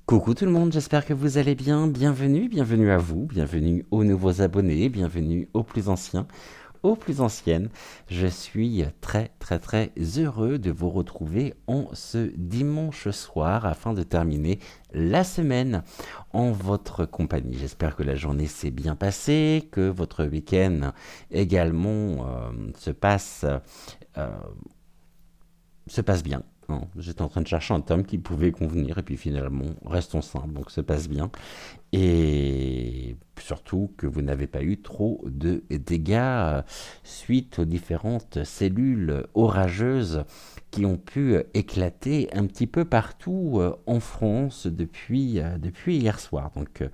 Coucou tout le monde, j'espère que vous allez bien. Bienvenue à vous, bienvenue aux nouveaux abonnés, bienvenue aux plus anciens, aux plus anciennes. Je suis très heureux de vous retrouver en ce dimanche soir afin de terminer la semaine en votre compagnie. J'espère que la journée s'est bien passée, que votre week-end également euh, se passe bien. Hein. J'étais en train de chercher un tome qui pouvait convenir et puis finalement, restons simples, donc se passe bien. Et surtout que vous n'avez pas eu trop de dégâts suite aux différentes cellules orageuses qui ont pu éclater un petit peu partout en France depuis hier soir. Donc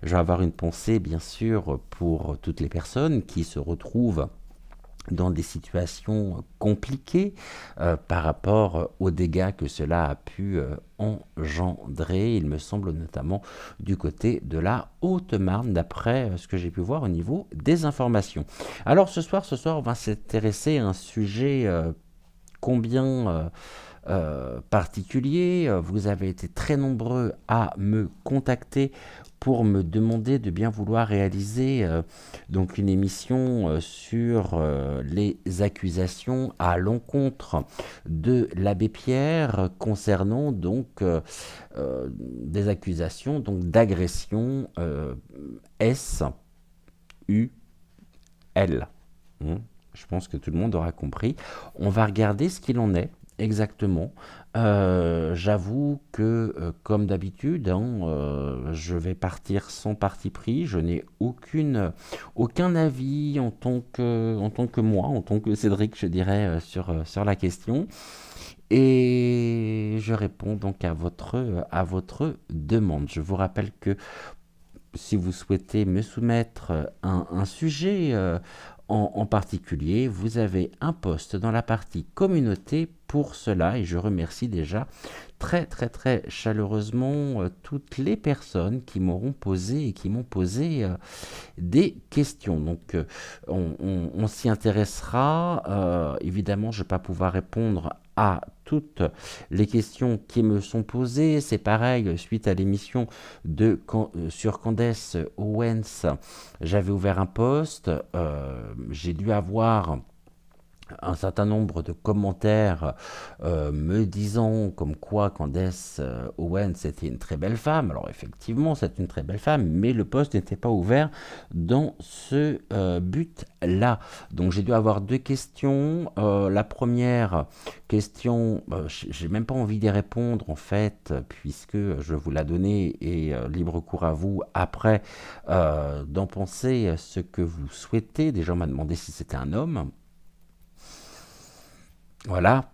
je vais avoir une pensée bien sûr pour toutes les personnes qui se retrouvent dans des situations compliquées par rapport aux dégâts que cela a pu engendrer, il me semble notamment du côté de la Haute-Marne, d'après ce que j'ai pu voir au niveau des informations. Alors ce soir on va s'intéresser à un sujet combien particulier. Vous avez été très nombreux à me contacter pour me demander de bien vouloir réaliser donc une émission sur les accusations à l'encontre de l'abbé Pierre concernant donc des accusations donc d'agression S-U-L. Je pense que tout le monde aura compris. On va regarder ce qu'il en est exactement. J'avoue que, comme d'habitude, hein, je vais partir sans parti pris. Je n'ai aucun avis en tant que moi, en tant que Cédric, je dirais, sur la question. Et je réponds donc à votre demande. Je vous rappelle que si vous souhaitez me soumettre un sujet en particulier, vous avez un post dans la partie communauté pour cela et je remercie déjà très chaleureusement toutes les personnes qui m'auront posé et qui m'ont posé des questions. Donc on s'y intéressera. Évidemment, je ne vais pas pouvoir répondre à toutes les questions qui me sont posées. C'est pareil, suite à l'émission sur Candace Owens, j'avais ouvert un post. J'ai dû avoir un certain nombre de commentaires me disant comme quoi Candace Owens était une très belle femme. Alors effectivement, c'est une très belle femme, mais le poste n'était pas ouvert dans ce but-là. Donc j'ai dû avoir deux questions. La première question, j'ai même pas envie d'y répondre en fait, puisque je vous la donnée et libre cours à vous après d'en penser ce que vous souhaitez. Déjà, on m'a demandé si c'était un homme. Voilà,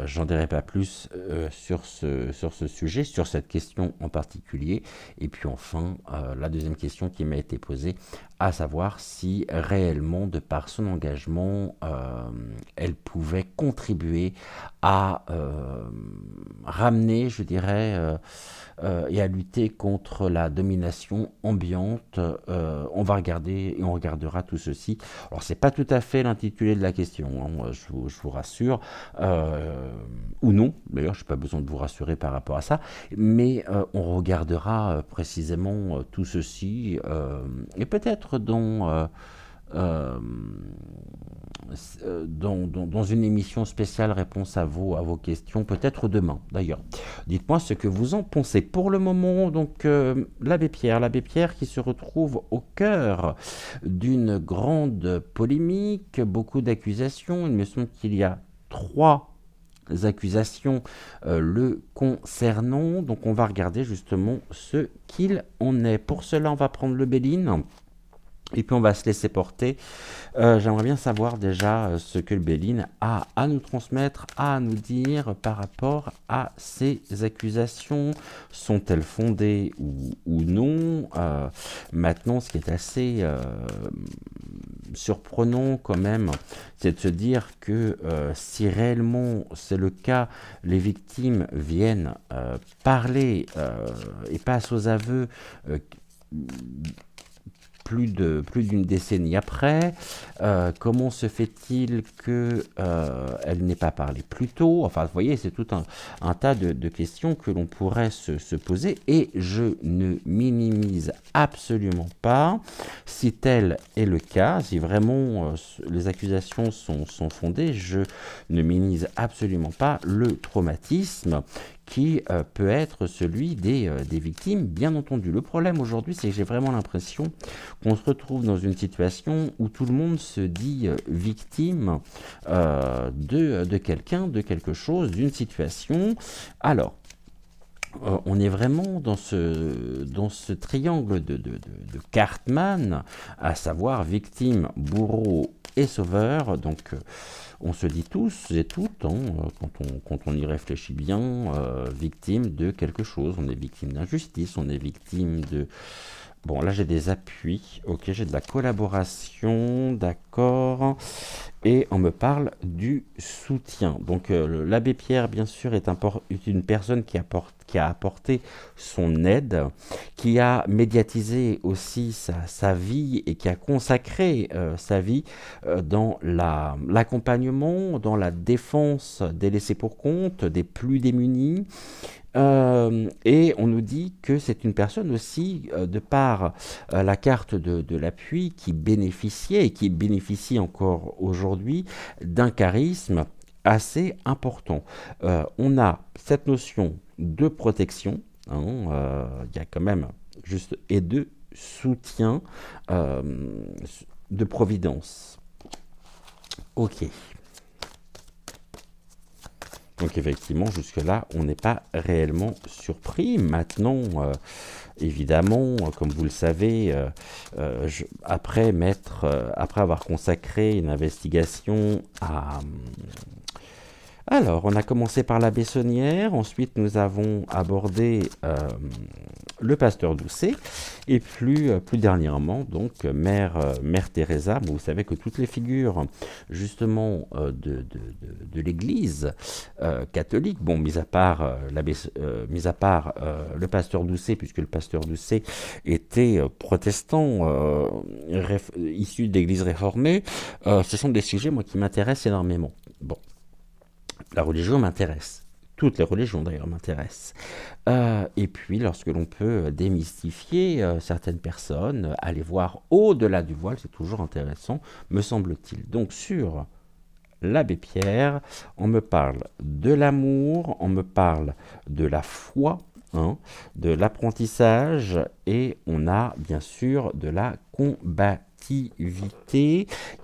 j'en dirai pas plus sur ce sujet, sur cette question en particulier. Et puis enfin, la deuxième question qui m'a été posée, à savoir si réellement, de par son engagement, elle pouvait contribuer à ramener, je dirais, et à lutter contre la domination ambiante. On va regarder et on regardera tout ceci. Alors c'est pas tout à fait l'intitulé de la question, hein, je vous rassure, ou non. D'ailleurs, je n'ai pas besoin de vous rassurer par rapport à ça, mais on regardera précisément tout ceci et peut-être dans une émission spéciale réponse à vos questions, peut-être demain d'ailleurs. Dites-moi ce que vous en pensez. Pour le moment, donc, l'abbé Pierre qui se retrouve au cœur d'une grande polémique, beaucoup d'accusations. Il me semble qu'il y a trois accusations le concernant. Donc on va regarder justement ce qu'il en est. Pour cela, on va prendre le Béline. Et puis on va se laisser porter. J'aimerais bien savoir déjà ce que le Béline a à nous transmettre, à nous dire par rapport à ces accusations. Sont-elles fondées ou non? Maintenant, ce qui est assez surprenant quand même, c'est de se dire que si réellement c'est le cas, les victimes viennent parler et passent aux aveux plus d'une décennie après. Comment se fait-il que elle n'ait pas parlé plus tôt? Enfin, vous voyez, c'est tout un tas de questions que l'on pourrait se poser. Et je ne minimise absolument pas si tel est le cas, si vraiment les accusations sont fondées. Je ne minimise absolument pas le traumatisme qui peut être celui des victimes, bien entendu. Le problème aujourd'hui, c'est que j'ai vraiment l'impression qu'on se retrouve dans une situation où tout le monde se dit victime de quelqu'un, de quelque chose, d'une situation. Alors, on est vraiment dans ce triangle de Cartman, à savoir victime, bourreau et sauveur. Donc, on se dit tous et toutes, hein, quand on y réfléchit bien, victime de quelque chose. On est victime d'injustice, on est victime de... Bon, là j'ai des appuis, ok, j'ai de la collaboration, d'accord, et on me parle du soutien. Donc l'abbé Pierre, bien sûr, est une personne qui a apporté son aide, qui a médiatisé aussi sa vie et qui a consacré sa vie dans l'accompagnement, dans la défense des laissés pour compte, des plus démunis. Et on nous dit que c'est une personne aussi, de par la carte de l'appui, qui bénéficiait et qui bénéficie encore aujourd'hui d'un charisme assez important. On a cette notion de protection, hein, il y a quand même juste, et de soutien, euh, de providence. Ok. Donc effectivement, jusque-là, on n'est pas réellement surpris. Maintenant, évidemment, comme vous le savez, après avoir consacré une investigation à... Alors, on a commencé par la Bessonnière, ensuite nous avons abordé le pasteur Doucet, et plus dernièrement, donc, Mère Teresa. Bon, vous savez que toutes les figures, justement, de l'Église catholique, bon, mis à part le pasteur Doucet, puisque le pasteur Doucet était protestant, issu de l'Église réformée, ce sont des sujets, moi, qui m'intéressent énormément. Bon. La religion m'intéresse. Toutes les religions d'ailleurs m'intéressent. Et puis lorsque l'on peut démystifier certaines personnes, aller voir au-delà du voile, c'est toujours intéressant, me semble-t-il. Donc sur l'abbé Pierre, on me parle de l'amour, on me parle de la foi, hein, de l'apprentissage, et on a bien sûr de la combativité.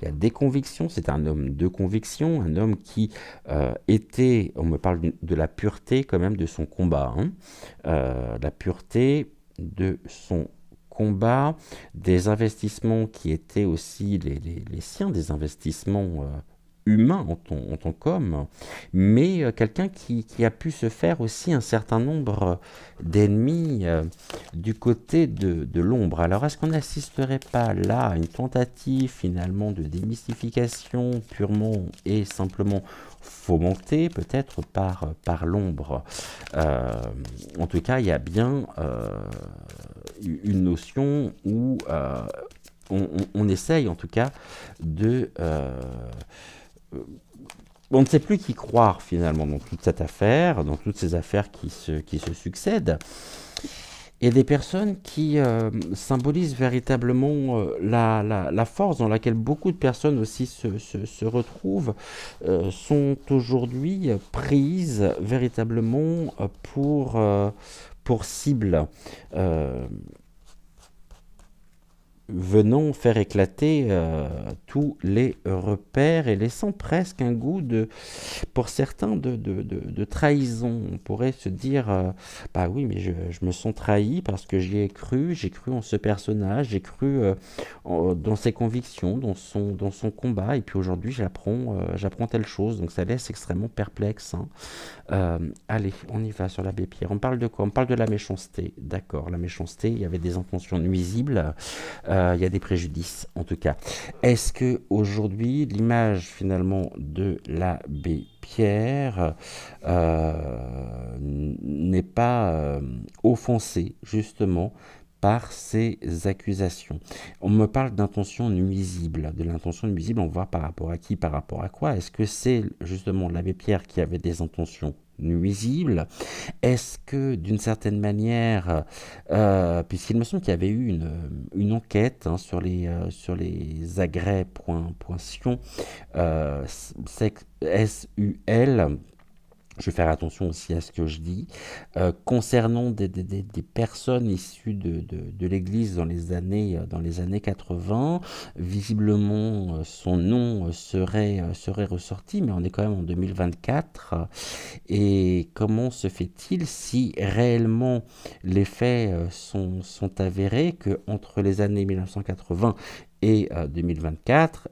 Il y a des convictions, c'est un homme de conviction, un homme qui on me parle de la pureté quand même de son combat, hein, la pureté de son combat, des investissements qui étaient aussi les siens, des investissements humain en tant qu'homme, mais quelqu'un qui a pu se faire aussi un certain nombre d'ennemis du côté de l'ombre. Alors est-ce qu'on n'assisterait pas là à une tentative finalement de démystification purement et simplement fomentée peut-être par l'ombre? En tout cas, il y a bien une notion où on essaye en tout cas de... on ne sait plus qui croire finalement dans toute cette affaire, dans toutes ces affaires qui se succèdent. Et des personnes qui symbolisent véritablement la force dans laquelle beaucoup de personnes aussi se retrouvent, sont aujourd'hui prises véritablement pour cible. Venant faire éclater tous les repères et laissant presque un goût pour certains de trahison. On pourrait se dire, bah oui, mais je me sens trahi parce que j'ai cru en ce personnage, j'ai cru dans ses convictions, dans son combat, et puis aujourd'hui j'apprends telle chose, donc ça laisse extrêmement perplexe, hein. Allez, on y va sur l'abbé Pierre. On parle de quoi? On parle de la méchanceté. D'accord, la méchanceté, il y avait des intentions nuisibles, il y a des préjudices en tout cas. Est-ce que aujourd'hui l'image finalement de l'abbé Pierre n'est pas offensée justement par ces accusations. On me parle d'intention nuisible. De l'intention nuisible, on voit par rapport à qui, par rapport à quoi. Est-ce que c'est justement l'abbé Pierre qui avait des intentions nuisibles? Est-ce que d'une certaine manière, puisqu'il me semble qu'il y avait eu une enquête hein, sur les agrès point Sion, SUL, je vais faire attention aussi à ce que je dis, concernant des personnes issues de l'Église dans les années 80. Visiblement, son nom serait ressorti, mais on est quand même en 2024. Et comment se fait-il si réellement les faits sont avérés que entre les années 1980 et 2024,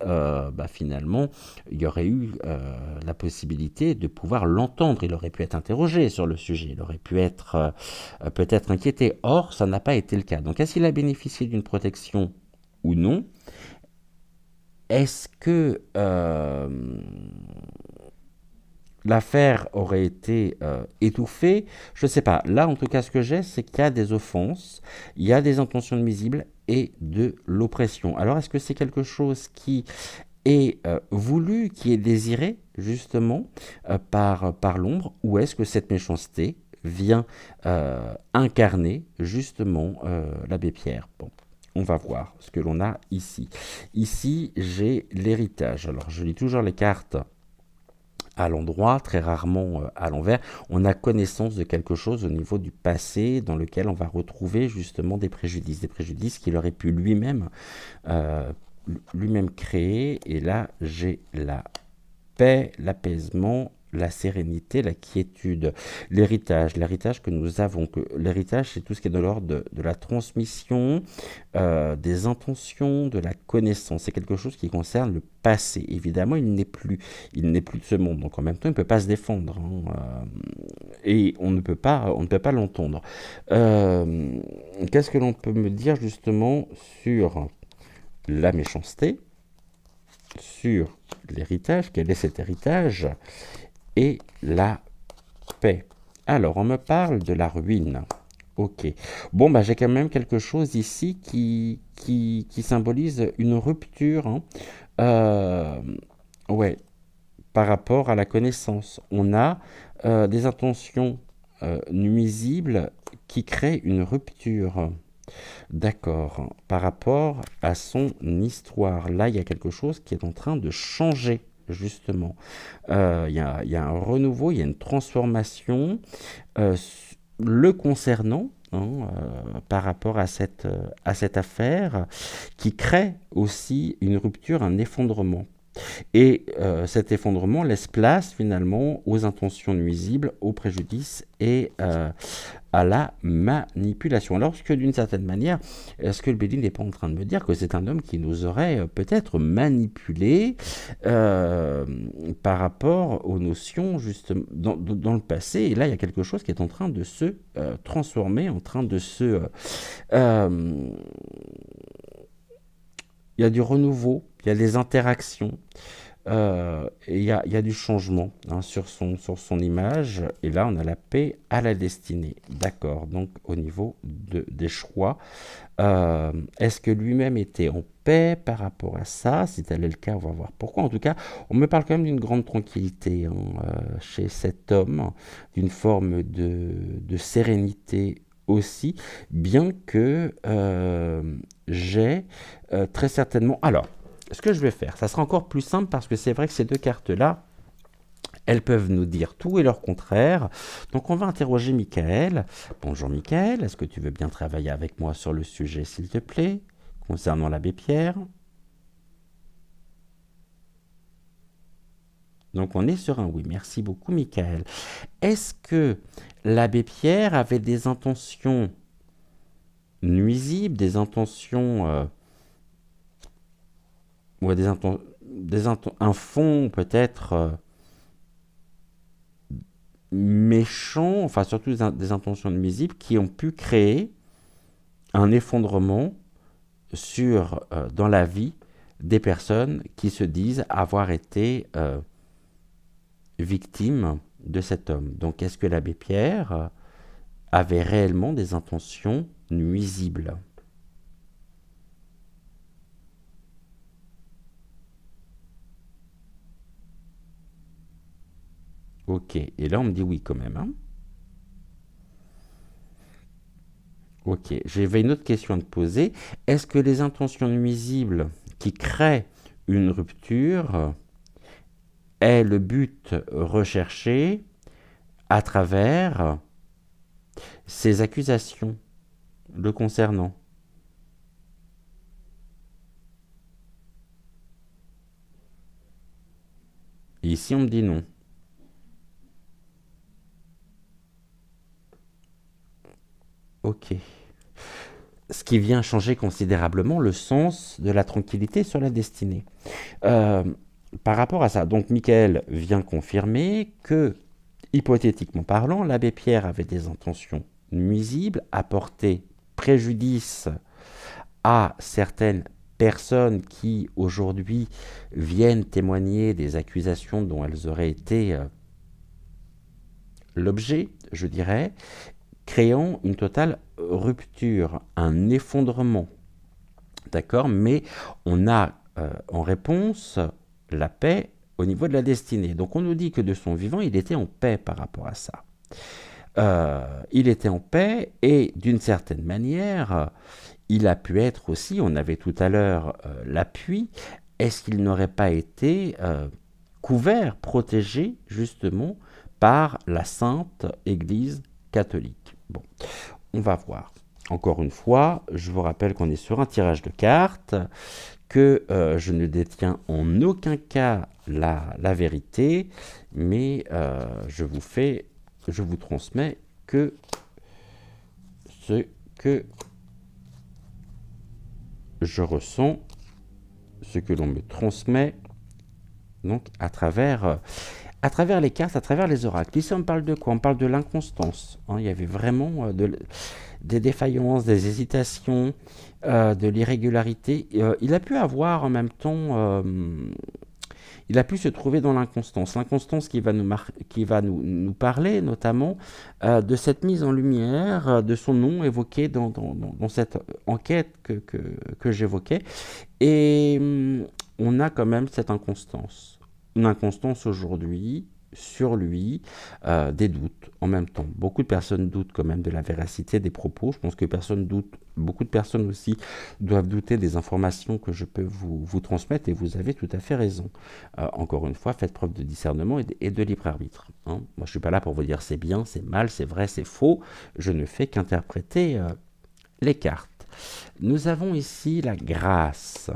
finalement, il y aurait eu la possibilité de pouvoir l'entendre. Il aurait pu être interrogé sur le sujet, il aurait pu être peut-être inquiété. Or, ça n'a pas été le cas. Donc, est-ce qu'il a bénéficié d'une protection ou non? Est-ce que l'affaire aurait été étouffée? Je ne sais pas. Là, en tout cas, ce que j'ai, c'est qu'il y a des offenses, il y a des intentions nuisibles et de l'oppression. Alors, est-ce que c'est quelque chose qui est voulu, qui est désiré, justement, par l'ombre, ou est-ce que cette méchanceté vient incarner, justement, l'abbé Pierre? Bon. On va voir ce que l'on a ici. Ici, j'ai l'héritage. Alors, je lis toujours les cartes à l'endroit, très rarement à l'envers. On a connaissance de quelque chose au niveau du passé dans lequel on va retrouver justement des préjudices qu'il aurait pu euh, lui-même créer. Et là, j'ai la paix, l'apaisement, la sérénité, la quiétude, l'héritage que nous avons. L'héritage, c'est tout ce qui est de l'ordre de la transmission, des intentions, de la connaissance. C'est quelque chose qui concerne le passé. Évidemment, il n'est plus de ce monde. Donc en même temps, il ne peut pas se défendre. Hein, et on ne peut pas l'entendre. Qu'est-ce que l'on peut me dire justement sur la méchanceté, sur l'héritage, quel est cet héritage, et la paix. Alors, on me parle de la ruine. Ok. Bon, j'ai quand même quelque chose ici qui symbolise une rupture. Hein. Euh, ouais, par rapport à la connaissance. On a des intentions nuisibles qui créent une rupture. D'accord. Par rapport à son histoire, là, il y a quelque chose qui est en train de changer, justement. Il y a un renouveau, il y a une transformation le concernant. Hein, par rapport à cette affaire qui crée aussi une rupture, un effondrement. Et cet effondrement laisse place finalement aux intentions nuisibles, aux préjudices et à la manipulation. Alors que d'une certaine manière, est-ce que le Bédine n'est pas en train de me dire que c'est un homme qui nous aurait peut-être manipulé par rapport aux notions justement dans le passé? Et là, il y a quelque chose qui est en train de se transformer, en train de se... il y a du renouveau, il y a des interactions, et il y a du changement hein, sur son image. Et là, on a la paix à la destinée. D'accord, donc au niveau des choix, est-ce que lui-même était en paix par rapport à ça? Si tel est le cas, on va voir pourquoi. En tout cas, on me parle quand même d'une grande tranquillité hein, chez cet homme, d'une forme de sérénité aussi, bien que j'ai très certainement... Alors, ce que je vais faire, ça sera encore plus simple parce que c'est vrai que ces deux cartes-là, elles peuvent nous dire tout et leur contraire. Donc on va interroger Michael. Bonjour Michael, est-ce que tu veux bien travailler avec moi sur le sujet, s'il te plaît, concernant l'abbé Pierre? Donc on est sur un oui. Merci beaucoup Michael. Est-ce que l'abbé Pierre avait des intentions nuisibles, des intentions... ou un fond peut-être méchant, enfin surtout des intentions nuisibles qui ont pu créer un effondrement dans la vie des personnes qui se disent avoir été victimes de cet homme. Donc est-ce que l'abbé Pierre avait réellement des intentions nuisibles. Ok, et là on me dit oui quand même, hein. Ok, j'avais une autre question à te poser. Est-ce que les intentions nuisibles qui créent une rupture est le but recherché à travers ces accusations le concernant? Et ici on me dit non. Ok. Ce qui vient changer considérablement le sens de la tranquillité sur la destinée. Euh, Par rapport à ça, donc Michael vient confirmer que, hypothétiquement parlant, l'abbé Pierre avait des intentions nuisibles, apporter préjudice à certaines personnes qui aujourd'hui viennent témoigner des accusations dont elles auraient été l'objet, je dirais, créant une totale rupture, un effondrement. D'accord? Mais on a en réponse la paix au niveau de la destinée. Donc on nous dit que de son vivant, il était en paix par rapport à ça. Il était en paix et d'une certaine manière, il a pu être aussi, on avait tout à l'heure l'appui, est-ce qu'il n'aurait pas été couvert, protégé justement par la Sainte Église catholique? Bon, on va voir. Encore une fois, je vous rappelle qu'on est sur un tirage de cartes, que je ne détiens en aucun cas la vérité, mais je vous transmets que ce que je ressens, ce que l'on me transmet, donc à travers les cartes, à travers les oracles. Ici, on parle de quoi? On parle de l'inconstance, hein. Il y avait vraiment des défaillances, des hésitations, de l'irrégularité. Il a pu avoir en même temps, il a pu se trouver dans l'inconstance. L'inconstance qui va nous parler notamment de cette mise en lumière, de son nom évoqué dans cette enquête que j'évoquais. Et on a quand même cette inconstance. Une inconstance aujourd'hui sur lui, des doutes en même temps. Beaucoup de personnes doutent quand même de la véracité des propos. Je pense que personne doute. Beaucoup de personnes aussi doivent douter des informations que je peux vous transmettre et vous avez tout à fait raison. Encore une fois, faites preuve de discernement et de libre arbitre, hein. Moi, je ne suis pas là pour vous dire c'est bien, c'est mal, c'est vrai, c'est faux. Je ne fais qu'interpréter les cartes. Nous avons ici la grâce.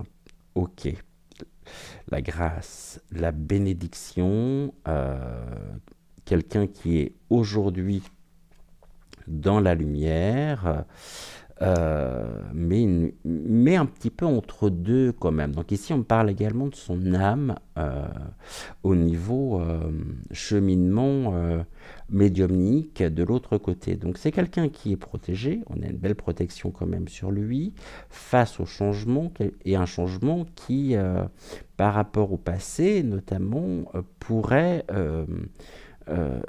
Ok. La grâce, la bénédiction, quelqu'un qui est aujourd'hui dans la lumière, mais un petit peu entre deux quand même. Donc ici, on parle également de son âme au niveau cheminement médiumnique de l'autre côté. Donc c'est quelqu'un qui est protégé, on a une belle protection quand même sur lui, face au changement, et un changement qui, par rapport au passé notamment, pourrait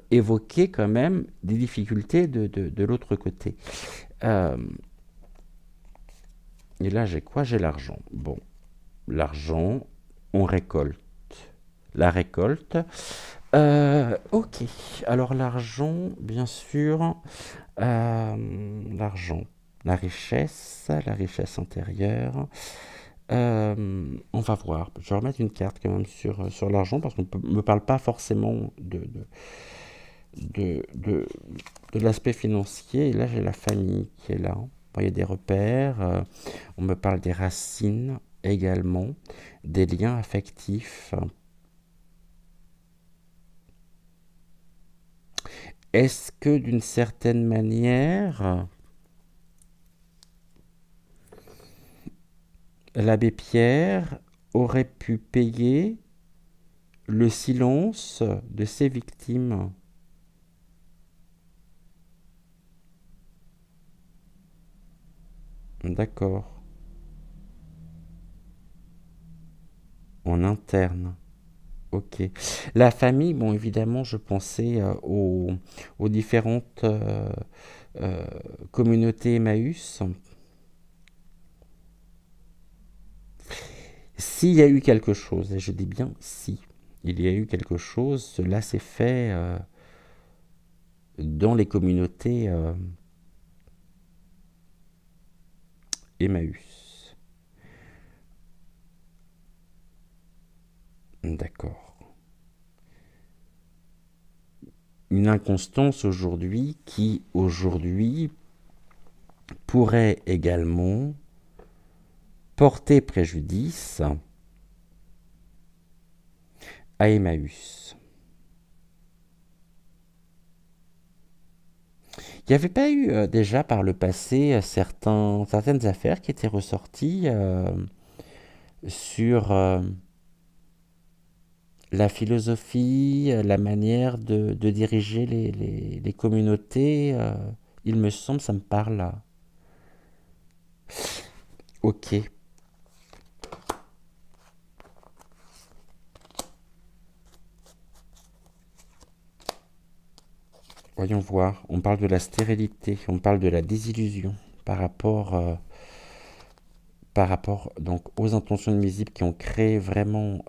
évoquer quand même des difficultés de l'autre côté. Euh, et là, j'ai quoi? J'ai l'argent. Bon, l'argent, on récolte. La récolte. Ok. Alors l'argent, bien sûr, l'argent, la richesse intérieure. On va voir. Je vais remettre une carte quand même sur l'argent parce qu'on ne me parle pas forcément de, de, de l'aspect financier. Et là, j'ai la famille qui est là. Bon, il y a des repères. On me parle des racines également, des liens affectifs. Est-ce que d'une certaine manière, l'abbé Pierre aurait pu payer le silence de ses victimes? D'accord. En interne. Ok. La famille, bon, évidemment, je pensais aux différentes Euh, communauté Emmaüs. S'il y a eu quelque chose, et je dis bien si, il y a eu quelque chose, cela s'est fait dans les communautés Emmaüs. D'accord. Une inconstance aujourd'hui qui, aujourd'hui, pourrait également porter préjudice à Emmaüs. Il n'y avait pas eu déjà par le passé certaines affaires qui étaient ressorties sur la philosophie, la manière de diriger les communautés. Il me semble, ça me parle. Ok, voyons voir. On parle de la stérilité, on parle de la désillusion par rapport, par rapport donc aux intentions nuisibles qui ont créé vraiment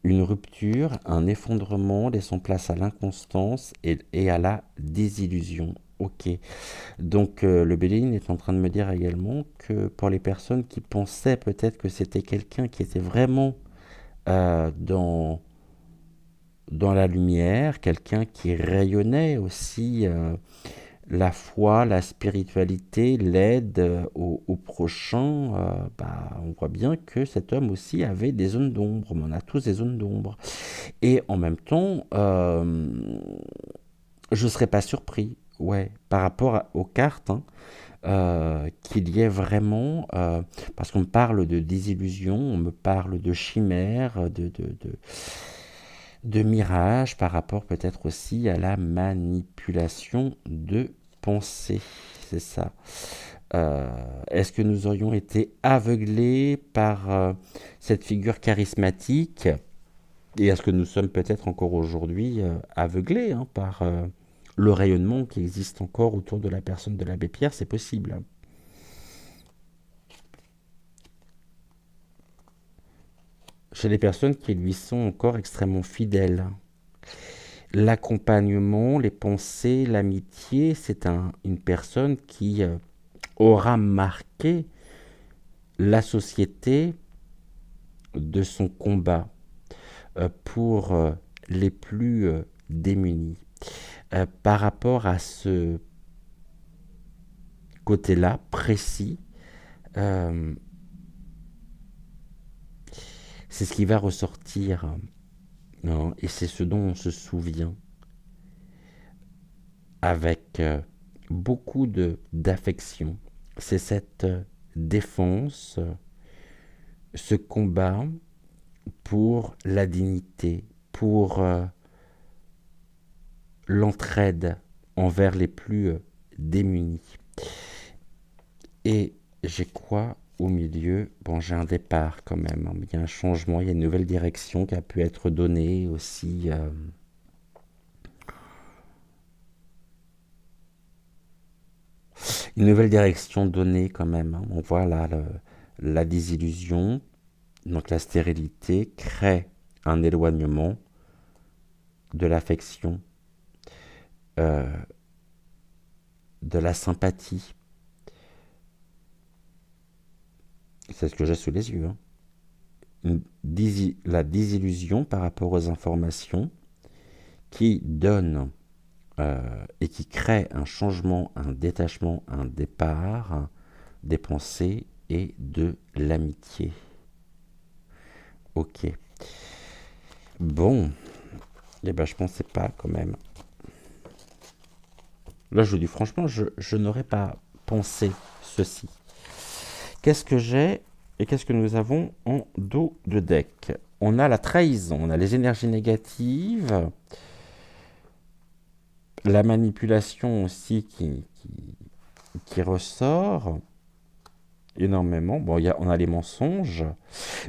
une rupture, un effondrement, laissant place à l'inconstance et à la désillusion. Ok. Donc le Béline est en train de me dire également que pour les personnes qui pensaient peut-être que c'était quelqu'un qui était vraiment dans la lumière, quelqu'un qui rayonnait aussi la foi, la spiritualité, l'aide au prochain, bah, on voit bien que cet homme aussi avait des zones d'ombre. On a tous des zones d'ombre. Et en même temps, je ne serais pas surpris, ouais, par rapport aux cartes, hein, qu'il y ait vraiment, parce qu'on me parle de désillusion, on me parle de chimère, de mirage, par rapport peut-être aussi à la manipulation de pensée. C'est ça. Est-ce que nous aurions été aveuglés par cette figure charismatique et est-ce que nous sommes peut-être encore aujourd'hui aveuglés hein, par le rayonnement qui existe encore autour de la personne de l'abbé Pierre? C'est possible. Chez les personnes qui lui sont encore extrêmement fidèles. L'accompagnement, les pensées, l'amitié, c'est une personne qui aura marqué la société de son combat pour les plus démunis. Par rapport à ce côté-là précis, euh, c'est ce qui va ressortir non, et c'est ce dont on se souvient avec beaucoup d'affection. C'est cette défense, ce combat pour la dignité, pour l'entraide envers les plus démunis. Et j'ai quoi au milieu? Bon, j'ai un départ quand même. Hein. Il y a un changement, il y a une nouvelle direction qui a pu être donnée aussi. Une nouvelle direction donnée quand même. Hein. On voit là la désillusion, donc la stérilité crée un éloignement de l'affection, euh, de la sympathie. C'est ce que j'ai sous les yeux. Hein. La désillusion par rapport aux informations qui donne et qui crée un changement, un détachement, un départ des pensées et de l'amitié. Ok. Bon, eh ben, je pensais pas quand même. Là, je vous dis franchement, je n'aurais pas pensé ceci. Qu'est-ce que j'ai et qu'est-ce que nous avons en dos de deck? On a la trahison, on a les énergies négatives, la manipulation aussi qui ressort, énormément. Bon, on a les mensonges,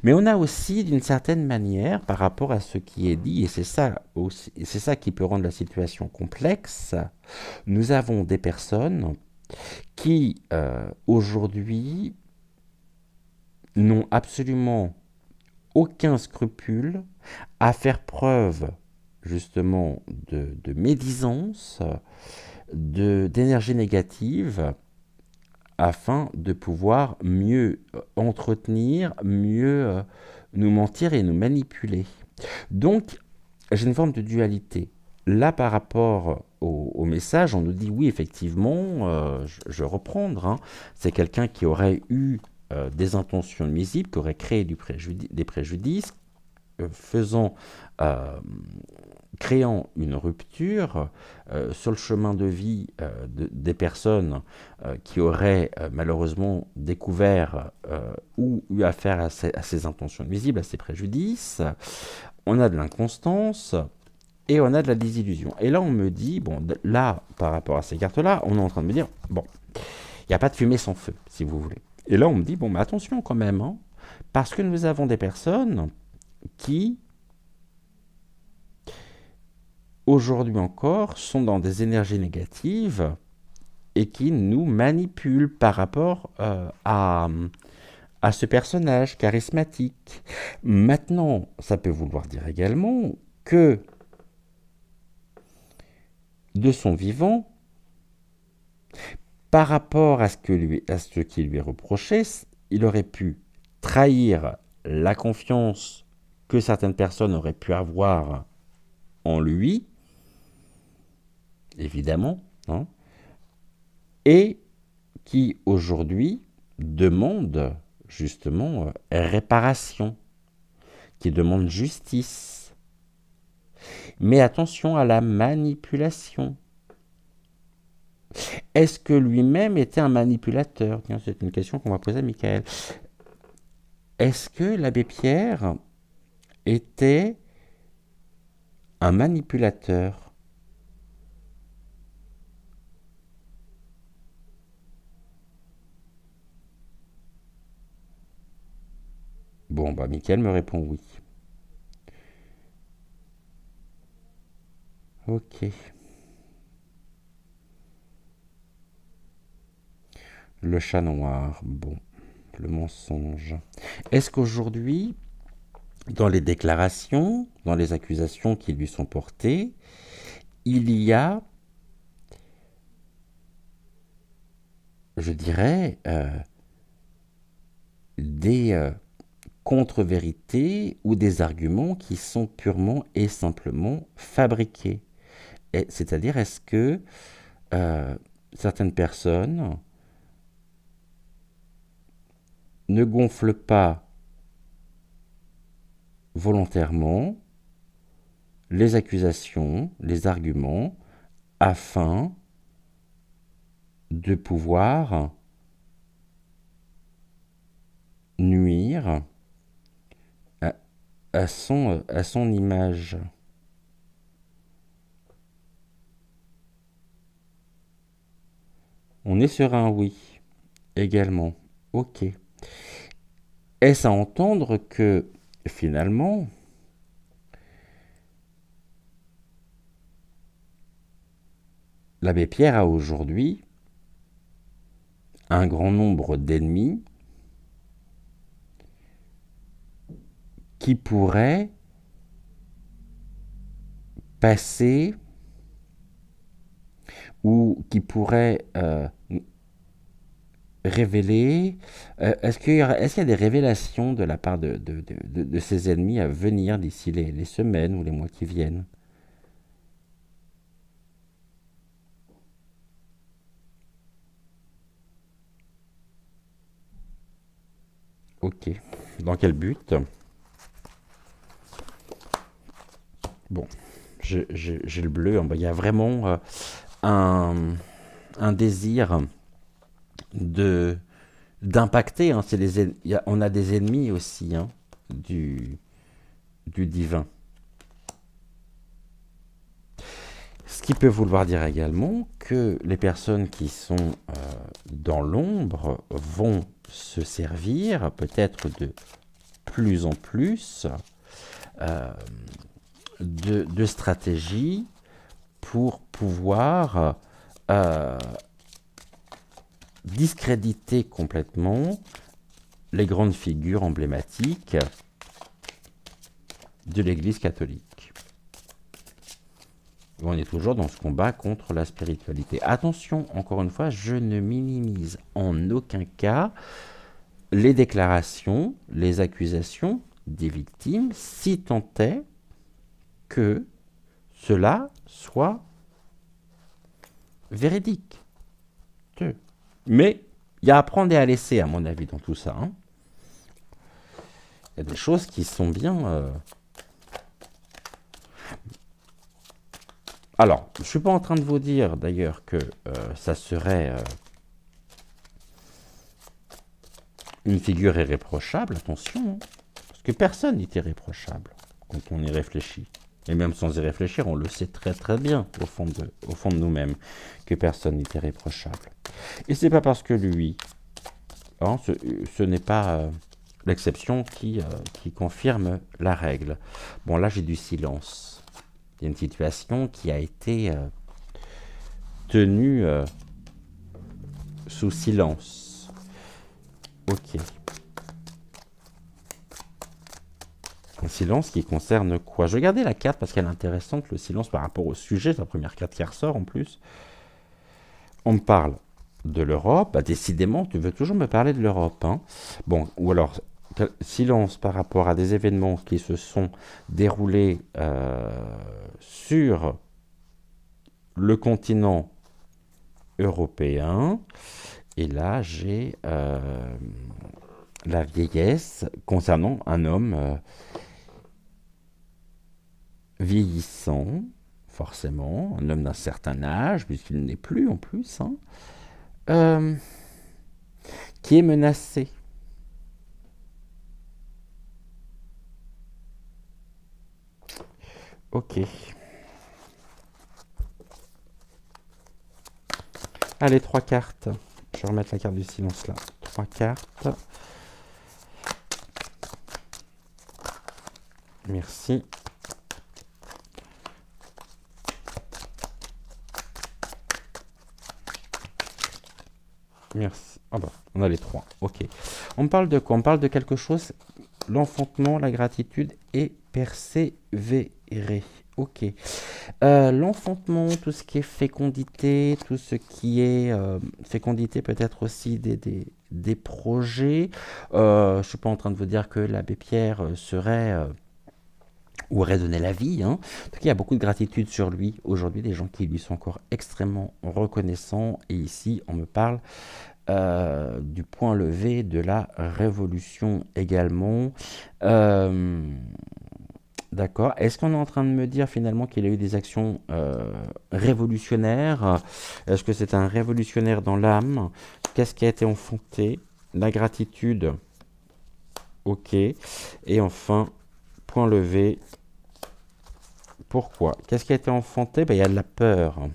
mais on a aussi, d'une certaine manière, par rapport à ce qui est dit, et c'est ça aussi, et c'est ça qui peut rendre la situation complexe, nous avons des personnes qui, aujourd'hui, n'ont absolument aucun scrupule à faire preuve, justement, de médisance, d'énergie négative, afin de pouvoir mieux entretenir, mieux nous mentir et nous manipuler. Donc, j'ai une forme de dualité. Là, par rapport au message, on nous dit oui, effectivement, je vais reprendre, hein, c'est quelqu'un qui aurait eu des intentions nuisibles, qui aurait créé des préjudices, faisant, euh, créant une rupture sur le chemin de vie des personnes qui auraient malheureusement découvert ou eu affaire à ces intentions nuisibles, à ces préjudices. On a de l'inconstance et on a de la désillusion. Et là, on me dit, bon, là, par rapport à ces cartes-là, on est en train de me dire, bon, il n'y a pas de fumée sans feu, si vous voulez. Et là, on me dit, bon, mais attention quand même, hein, parce que nous avons des personnes qui, aujourd'hui encore, sont dans des énergies négatives et qui nous manipulent par rapport à ce personnage charismatique. Maintenant, ça peut vouloir dire également que de son vivant, par rapport à ce qui lui est reproché, il aurait pu trahir la confiance que certaines personnes auraient pu avoir en lui, évidemment, hein, et qui aujourd'hui demande justement réparation, qui demande justice. Mais attention à la manipulation. Est-ce que lui-même était un manipulateur? Tiens, c'est une question qu'on va poser à Michael. Est-ce que l'abbé Pierre était un manipulateur? Bon, bah, Michael me répond oui. Ok. Le chat noir, bon, le mensonge. Est-ce qu'aujourd'hui, dans les déclarations, dans les accusations qui lui sont portées, il y a, je dirais, des contre-vérités ou des arguments qui sont purement et simplement fabriqués? C'est-à-dire, est-ce que certaines personnes ne gonflent pas volontairement les accusations, les arguments, afin de pouvoir nuire à, à son image? On est sur un oui également. Ok. Est-ce à entendre que finalement, l'abbé Pierre a aujourd'hui un grand nombre d'ennemis qui pourraient passer ou qui pourraient révéler. Est-ce qu'il y a des révélations de la part de ces ennemis à venir d'ici les semaines ou les mois qui viennent? Ok. Dans quel but? Bon, j'ai le bleu. Il y a vraiment un désir de d'impacter. Hein. On a des ennemis aussi, hein, du divin. qui peut vouloir dire également que les personnes qui sont dans l'ombre vont se servir peut-être de plus en plus de stratégies pour pouvoir discréditer complètement les grandes figures emblématiques de l'Église catholique. On est toujours dans ce combat contre la spiritualité. Attention, encore une fois, je ne minimise en aucun cas les déclarations, les accusations des victimes, si tant est que cela soit véridique. Mais il y a à prendre et à laisser, à mon avis, dans tout ça. Hein. Il y a des choses qui sont bien... Alors, je ne suis pas en train de vous dire, d'ailleurs, que ça serait une figure irréprochable, attention, hein, parce que personne n'est irréprochable quand on y réfléchit. Et même sans y réfléchir, on le sait très très bien, au fond de nous-mêmes, que personne n'est irréprochable. Et c'est pas parce que lui, hein, ce n'est pas l'exception qui confirme la règle. Bon, là, j'ai du silence. Il y a une situation qui a été tenue sous silence. Ok. Un silence qui concerne quoi? Je vais garder la carte parce qu'elle est intéressante, le silence par rapport au sujet. C'est la première carte qui ressort en plus. On me parle de l'Europe. Bah, décidément, tu veux toujours me parler de l'Europe. Hein. Bon, ou alors... silence par rapport à des événements qui se sont déroulés sur le continent européen. Et là, j'ai la vieillesse concernant un homme vieillissant, forcément, un homme d'un certain âge, puisqu'il n'est plus en plus, hein, qui est menacé. Ok. Allez, 3 cartes. Je vais remettre la carte du silence là. 3 cartes. Merci. Merci. Ah bah, on a les 3. Ok. On parle de quoi? On parle de quelque chose. L'enfantement, la gratitude et persévérer. Ok. L'enfantement, tout ce qui est fécondité, tout ce qui est fécondité, peut-être aussi des projets. Je ne suis pas en train de vous dire que l'abbé Pierre serait ou aurait donné la vie. Hein. En tout cas, il y a beaucoup de gratitude sur lui aujourd'hui, des gens qui lui sont encore extrêmement reconnaissants. Et ici, on me parle du point levé de la révolution également. D'accord. Est-ce qu'on est en train de me dire finalement qu'il a eu des actions révolutionnaires? Est-ce que c'est un révolutionnaire dans l'âme? Qu'est-ce qui a été enfanté? La gratitude. Ok. Et enfin, point levé. Pourquoi? Qu'est-ce qui a été enfanté? Ben, il y a de la peur.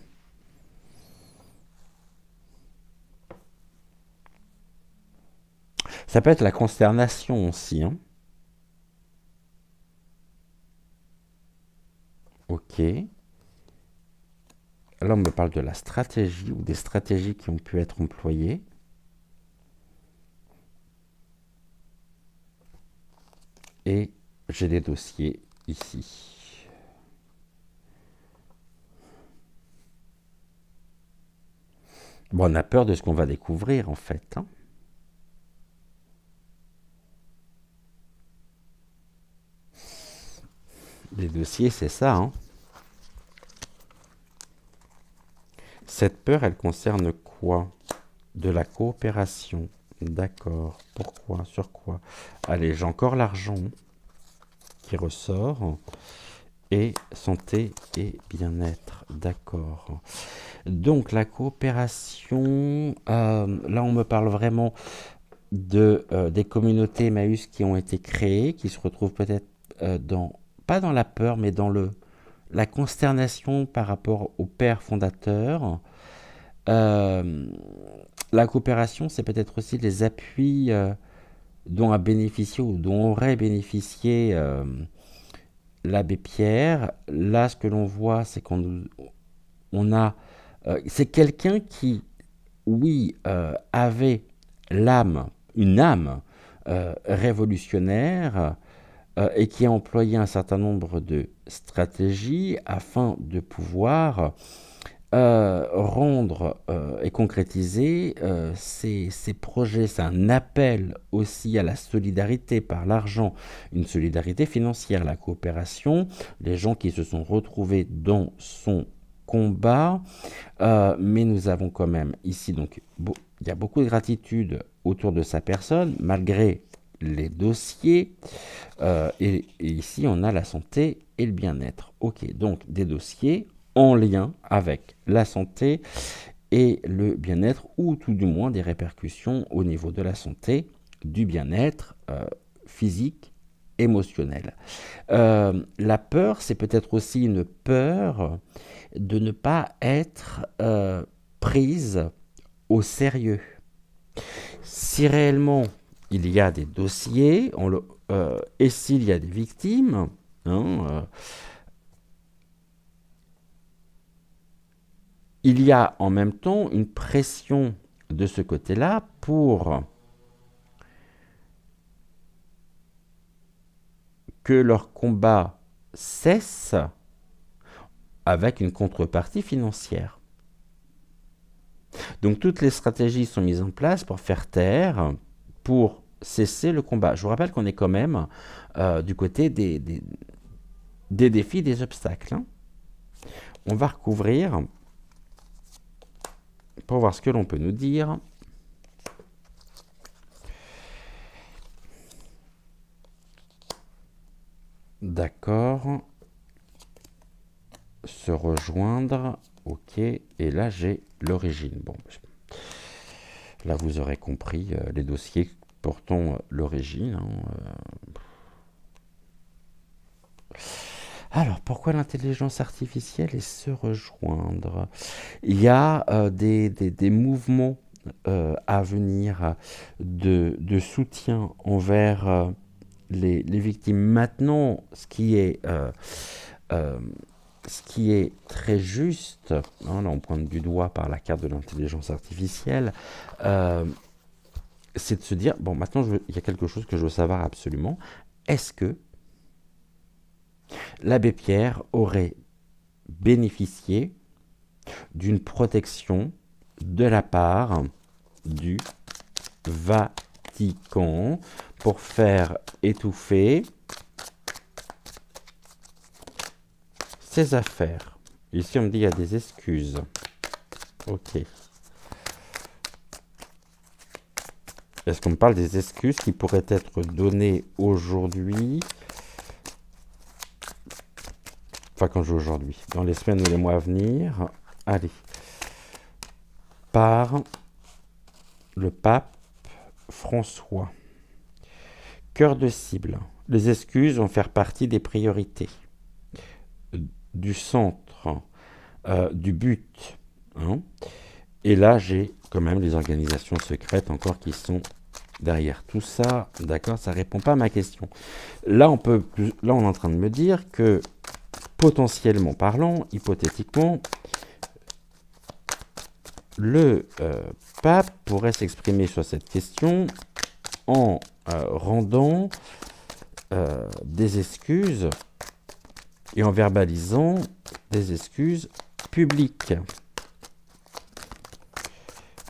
Ça peut être la consternation aussi. Hein. Ok. Là, on me parle de la stratégie ou des stratégies qui ont pu être employées. Et j'ai des dossiers ici. Bon, on a peur de ce qu'on va découvrir en fait. Hein. Les dossiers, c'est ça. Hein. Cette peur, elle concerne quoi? De la coopération. D'accord. Pourquoi? Sur quoi? Allez, j'ai encore l'argent qui ressort. Et santé et bien-être. D'accord. Donc, la coopération. Là, on me parle vraiment des communautés Emmaüs qui ont été créées, qui se retrouvent peut-être pas dans la peur, mais dans la consternation par rapport au père fondateur. Euh, la coopération, c'est peut-être aussi les appuis dont a bénéficié ou dont aurait bénéficié l'abbé Pierre. Là, ce que l'on voit, c'est on a... c'est quelqu'un qui, oui, avait l'âme, une âme révolutionnaire et qui a employé un certain nombre de stratégies afin de pouvoir rendre et concrétiser ces projets. C'est un appel aussi à la solidarité par l'argent, une solidarité financière, la coopération, les gens qui se sont retrouvés dans son combat, mais nous avons quand même ici, donc, il y a beaucoup de gratitude autour de sa personne, malgré les dossiers, et ici on a la santé et le bien-être. Ok, donc des dossiers en lien avec la santé et le bien-être, ou tout du moins des répercussions au niveau de la santé, du bien-être physique, émotionnel. La peur, c'est peut-être aussi une peur de ne pas être prise au sérieux. Si réellement il y a des dossiers, et s'il y a des victimes, hein, il y a en même temps une pression de ce côté-là pour que leur combat cesse avec une contrepartie financière. Donc toutes les stratégies sont mises en place pour faire taire, pour cesser le combat. Je vous rappelle qu'on est quand même du côté des défis, des obstacles. Hein. On va recouvrir pour voir ce que l'on peut nous dire. D'accord. Se rejoindre. Ok. Et là, j'ai l'origine. Bon. Là, vous aurez compris les dossiers portant l'origine. Hein, Alors, pourquoi l'intelligence artificielle et se rejoindre? Il y a des mouvements à venir de soutien envers les victimes. Maintenant, ce qui est très juste, hein, là on pointe du doigt par la carte de l'intelligence artificielle, c'est de se dire, bon, maintenant il y a quelque chose que je veux savoir absolument. Est-ce que l'abbé Pierre aurait bénéficié d'une protection de la part du Vatican pour faire étouffer ses affaires? Ici, on me dit qu'il y a des excuses. Ok. Est-ce qu'on me parle des excuses qui pourraient être données aujourd'hui? Enfin, quand je dis aujourd'hui, dans les semaines ou les mois à venir. Allez. Par le pape François. Cœur de cible. Les excuses vont faire partie des priorités, du centre, du but. Hein. Et là, j'ai quand même les organisations secrètes encore qui sont derrière tout ça. D'accord, ça ne répond pas à ma question. Là, on est en train de me dire que, potentiellement parlant, hypothétiquement, le pape pourrait s'exprimer sur cette question en rendant des excuses et en verbalisant des excuses publiques.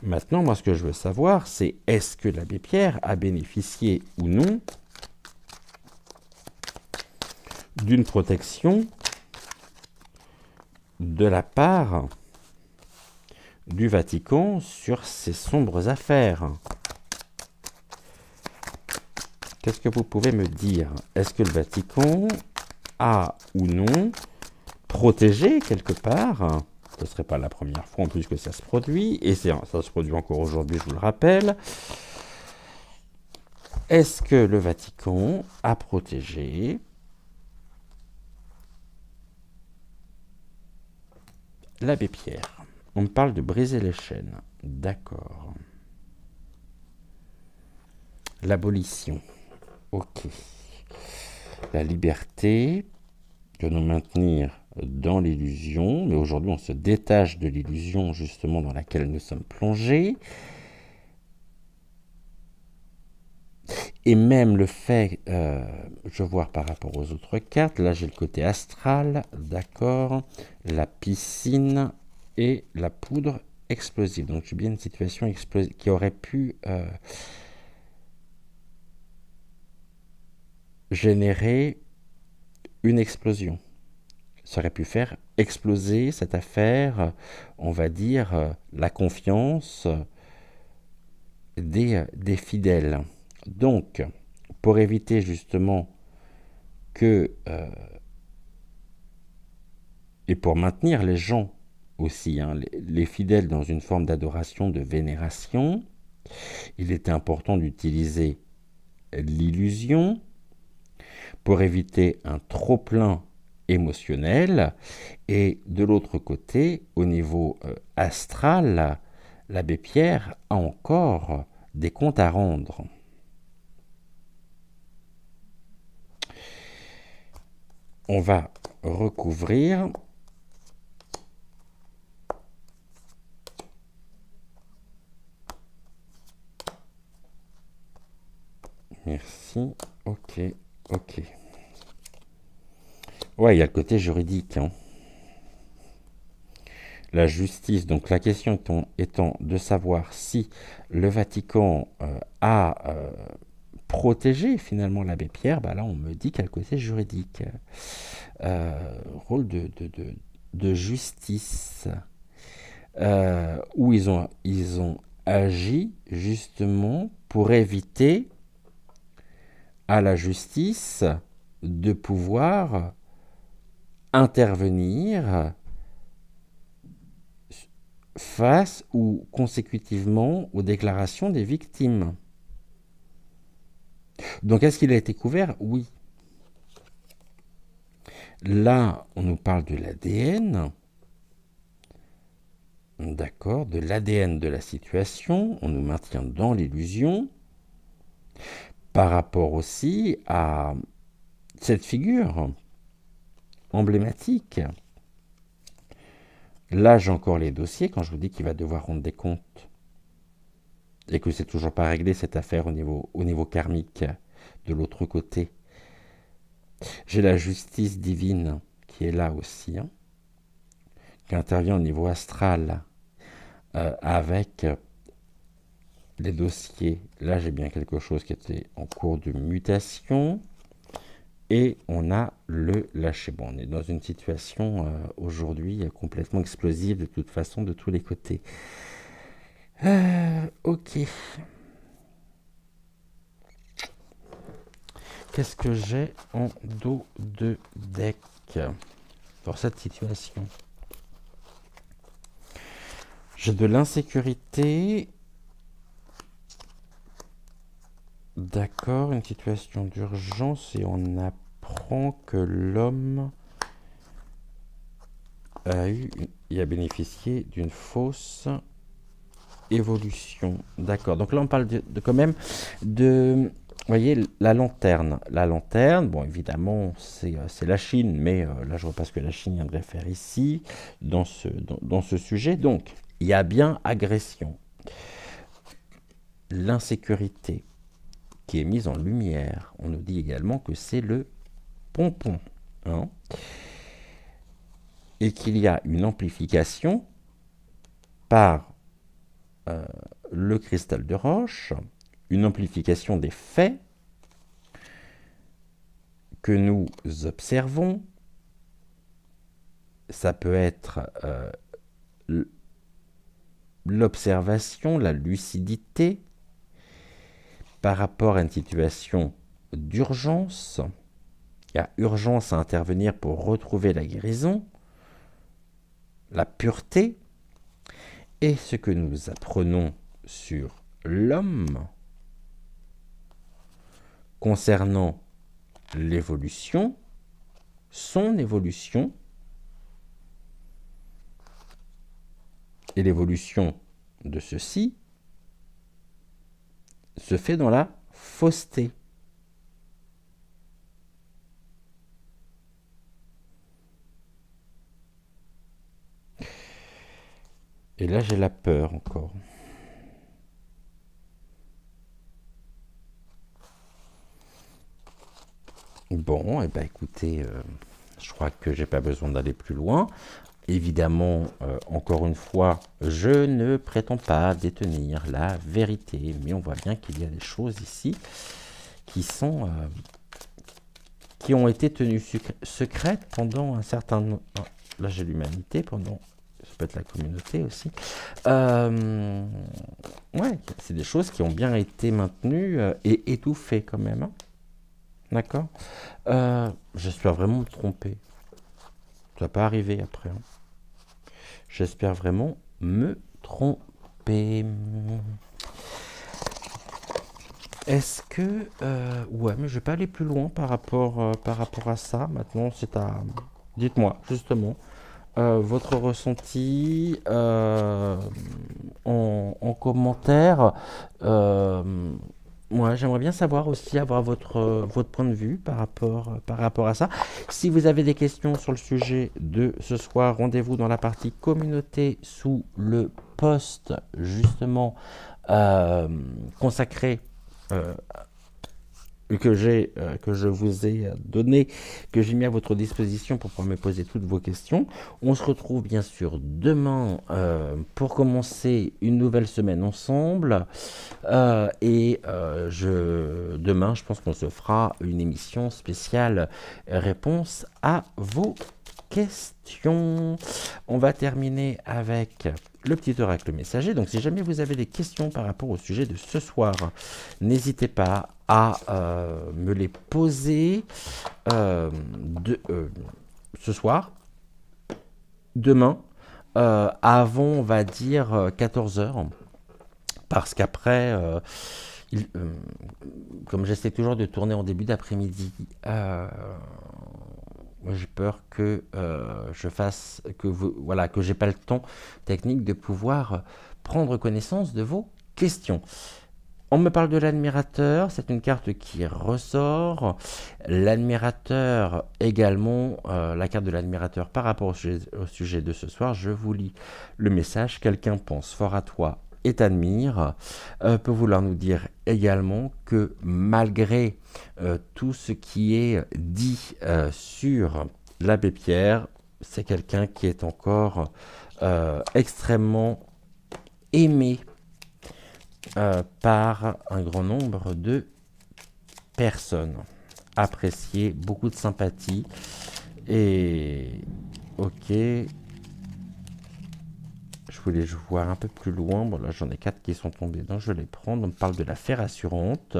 Maintenant, moi, ce que je veux savoir, c'est est-ce que l'abbé Pierre a bénéficié ou non d'une protection de la part du Vatican sur ces sombres affaires? Qu'est-ce que vous pouvez me dire? Est-ce que le Vatican a ou non protégé quelque part? Ce ne serait pas la première fois en plus que ça se produit, et ça se produit encore aujourd'hui, je vous le rappelle. Est-ce que le Vatican a protégé L'abbé Pierre. On me parle de briser les chaînes. D'accord. L'abolition. Ok. La liberté de nous maintenir dans l'illusion, mais aujourd'hui on se détache de l'illusion justement dans laquelle nous sommes plongés. Et même le fait, je vois par rapport aux autres cartes, là j'ai le côté astral, d'accord, la piscine et la poudre explosive. Donc j'ai bien une situation explosive qui aurait pu générer une explosion. Ça aurait pu faire exploser cette affaire, on va dire, la confiance des fidèles. Donc, pour éviter justement que, et pour maintenir les gens aussi, hein, les fidèles dans une forme d'adoration, de vénération, il était important d'utiliser l'illusion pour éviter un trop-plein émotionnel. Et de l'autre côté, au niveau astral, l'abbé Pierre a encore des comptes à rendre. On va recouvrir. Merci. Ok, ok. Ouais, il y a le côté juridique, hein. La justice, donc la question étant de savoir si le Vatican a protégé finalement l'abbé Pierre, bah là on me dit qu'il y a le côté juridique. Rôle de justice, où ils ont agi justement pour éviter à la justice de pouvoir intervenir face ou consécutivement aux déclarations des victimes. Donc est-ce qu'il a été couvert? Oui. Là, on nous parle de l'ADN. D'accord, de l'ADN de la situation. On nous maintient dans l'illusion. Par rapport aussi à cette figure emblématique. Là, j'ai encore les dossiers quand je vous dis qu'il va devoir rendre des comptes et que c'est toujours pas réglé cette affaire au niveau karmique de l'autre côté. J'ai la justice divine qui est là aussi, hein, qui intervient au niveau astral avec les dossiers. Là, j'ai bien quelque chose qui était en cours de mutation. Et on a le lâcher. Bon, on est dans une situation aujourd'hui complètement explosive de toute façon, de tous les côtés. Ok. Qu'est-ce que j'ai en dos de deck pour cette situation? J'ai de l'insécurité. D'accord, une situation d'urgence et on apprend que l'homme a eu et a bénéficié d'une fausse évolution. D'accord, donc là on parle de quand même de, vous voyez, la lanterne. La lanterne, bon évidemment c'est la Chine, mais là je vois pas ce que la Chine viendrait faire ici, dans ce sujet. Donc il y a bien agression, l'insécurité qui est mise en lumière. On nous dit également que c'est le pompon, hein, et qu'il y a une amplification par le cristal de roche, une amplification des faits que nous observons. Ça peut être l'observation, la lucidité par rapport à une situation d'urgence. Il y a urgence à intervenir pour retrouver la guérison, la pureté, et ce que nous apprenons sur l'homme concernant l'évolution, son évolution, Et l'évolution de ceci se fait dans la fausseté. Et là, j'ai la peur encore. Bon, et ben écoutez, je crois que j'ai pas besoin d'aller plus loin. Évidemment, encore une fois, je ne prétends pas détenir la vérité, mais on voit bien qu'il y a des choses ici qui sont, qui ont été tenues secrètes pendant un certain nombre. Là, j'ai l'humanité pendant. Ça peut être la communauté aussi. Ouais, c'est des choses qui ont bien été maintenues et étouffées quand même. Hein. D'accord. J'espère vraiment me tromper. Ça va pas arriver après. Hein. J'espère vraiment me tromper. Est-ce que... ouais, mais je vais pas aller plus loin par rapport à ça. Maintenant, c'est à... Dites-moi, justement, votre ressenti en commentaire. Moi, j'aimerais bien savoir aussi, avoir votre point de vue par rapport à ça. Si vous avez des questions sur le sujet de ce soir, rendez-vous dans la partie communauté sous le post, justement, consacré que je vous ai donné, que j'ai mis à votre disposition pour pouvoir me poser toutes vos questions. On se retrouve bien sûr demain pour commencer une nouvelle semaine ensemble. Demain, je pense qu'on se fera une émission spéciale réponse à vos questions. On va terminer avec le petit oracle messager. Donc, si jamais vous avez des questions par rapport au sujet de ce soir, n'hésitez pas à me les poser ce soir, demain, avant, on va dire, 14 heures. Parce qu'après, comme j'essaie toujours de tourner en début d'après-midi, j'ai peur que je fasse, voilà, que j'ai pas le temps technique de pouvoir prendre connaissance de vos questions. On me parle de l'admirateur, c'est une carte qui ressort. L'admirateur également, la carte de l'admirateur par rapport au sujet de ce soir. Je vous lis le message. Quelqu'un pense fort à toi et t'admire. Peut vouloir nous dire également que malgré tout ce qui est dit sur l'abbé Pierre, c'est quelqu'un qui est encore extrêmement aimé par un grand nombre de personnes, apprécié, beaucoup de sympathie. Et ok, je voulais voir un peu plus loin. Bon, là j'en ai 4 qui sont tombés, donc je vais les prendre. On me parle de la fer assurante.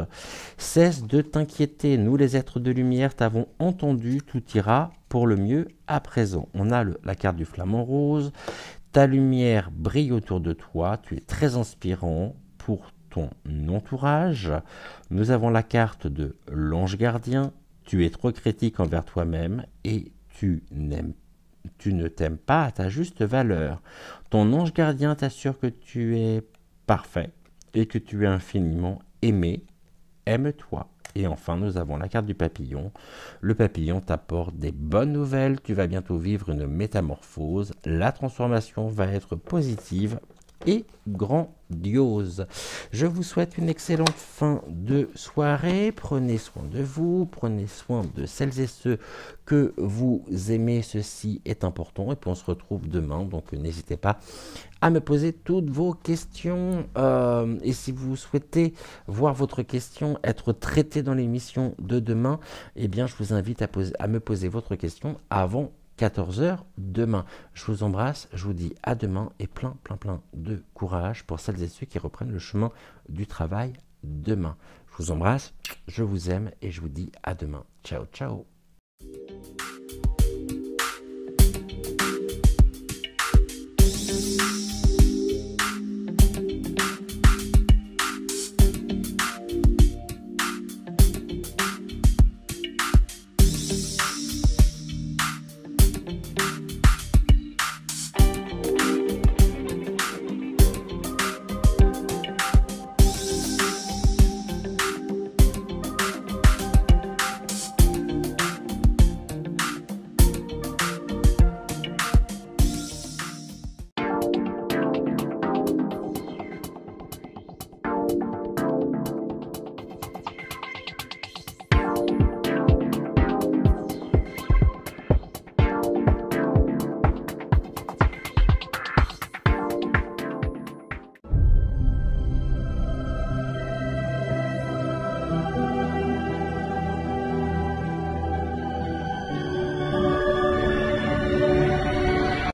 Cesse de t'inquiéter, nous les êtres de lumière t'avons entendu, tout ira pour le mieux à présent. On a la carte du flamant rose. Ta lumière brille autour de toi, tu es très inspirant pour ton entourage. Nous avons la carte de l'ange gardien. Tu es trop critique envers toi-même et tu ne t'aimes pas à ta juste valeur. Ton ange gardien t'assure que tu es parfait et que tu es infiniment aimé. Aime-toi. Et enfin, nous avons la carte du papillon. Le papillon t'apporte des bonnes nouvelles. Tu vas bientôt vivre une métamorphose. La transformation va être positive et grandiose. Je vous souhaite une excellente fin de soirée. Prenez soin de vous, prenez soin de celles et ceux que vous aimez. Ceci est important. Et puis on se retrouve demain. Donc n'hésitez pas à me poser toutes vos questions. Et si vous souhaitez voir votre question être traitée dans l'émission de demain, eh bien je vous invite à me poser votre question avant 14 heures demain. Je vous embrasse, je vous dis à demain et plein de courage pour celles et ceux qui reprennent le chemin du travail demain. Je vous embrasse, je vous aime et je vous dis à demain. Ciao, ciao.